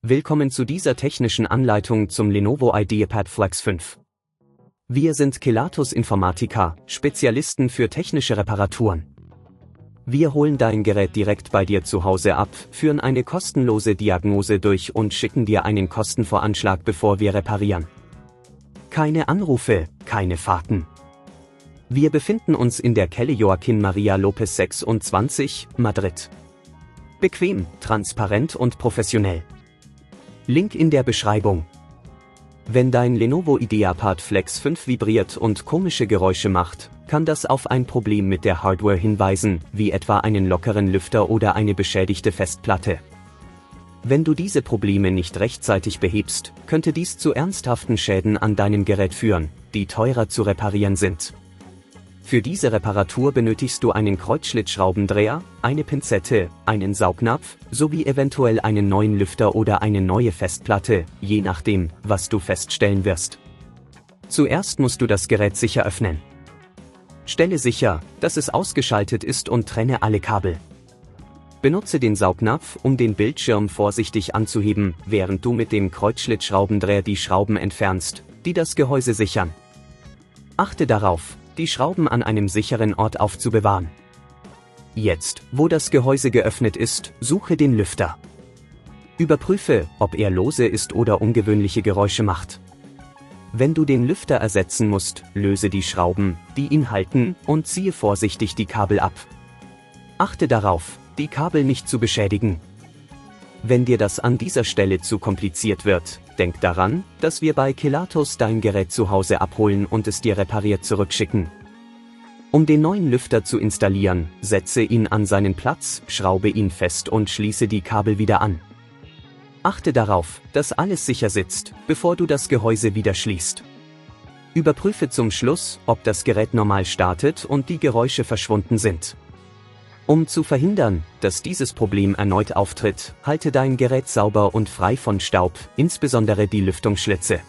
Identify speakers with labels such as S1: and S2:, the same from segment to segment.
S1: Willkommen zu dieser technischen Anleitung zum Lenovo Ideapad Flex 5. Wir sind Kelatos Informática, Spezialisten für technische Reparaturen. Wir holen dein Gerät direkt bei dir zu Hause ab, führen eine kostenlose Diagnose durch und schicken dir einen Kostenvoranschlag, bevor wir reparieren. Keine Anrufe, keine Fahrten. Wir befinden uns in der Calle Joaquín María López 26, Madrid. Bequem, transparent und professionell. Link in der Beschreibung. Wenn dein Lenovo Ideapad Flex 5 vibriert und komische Geräusche macht, kann das auf ein Problem mit der Hardware hinweisen, wie etwa einen lockeren Lüfter oder eine beschädigte Festplatte. Wenn du diese Probleme nicht rechtzeitig behebst, könnte dies zu ernsthaften Schäden an deinem Gerät führen, die teurer zu reparieren sind. Für diese Reparatur benötigst du einen Kreuzschlitzschraubendreher, eine Pinzette, einen Saugnapf, sowie eventuell einen neuen Lüfter oder eine neue Festplatte, je nachdem, was du feststellen wirst. Zuerst musst du das Gerät sicher öffnen. Stelle sicher, dass es ausgeschaltet ist und trenne alle Kabel. Benutze den Saugnapf, um den Bildschirm vorsichtig anzuheben, während du mit dem Kreuzschlitzschraubendreher die Schrauben entfernst, die das Gehäuse sichern. Achte darauf, die Schrauben an einem sicheren Ort aufzubewahren. Jetzt, wo das Gehäuse geöffnet ist, suche den Lüfter. Überprüfe, ob er lose ist oder ungewöhnliche Geräusche macht. Wenn du den Lüfter ersetzen musst, löse die Schrauben, die ihn halten, und ziehe vorsichtig die Kabel ab. Achte darauf, die Kabel nicht zu beschädigen. Wenn dir das an dieser Stelle zu kompliziert wird, denk daran, dass wir bei Kelatos dein Gerät zu Hause abholen und es dir repariert zurückschicken. Um den neuen Lüfter zu installieren, setze ihn an seinen Platz, schraube ihn fest und schließe die Kabel wieder an. Achte darauf, dass alles sicher sitzt, bevor du das Gehäuse wieder schließt. Überprüfe zum Schluss, ob das Gerät normal startet und die Geräusche verschwunden sind. Um zu verhindern, dass dieses Problem erneut auftritt, halte dein Gerät sauber und frei von Staub, insbesondere die Lüftungsschlitze.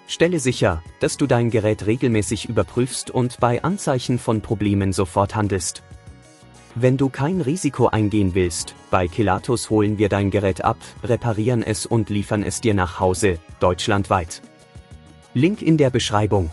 S1: Stelle sicher, dass du dein Gerät regelmäßig überprüfst und bei Anzeichen von Problemen sofort handelst. Wenn du kein Risiko eingehen willst, bei Kelatos holen wir dein Gerät ab, reparieren es und liefern es dir nach Hause, deutschlandweit. Link in der Beschreibung.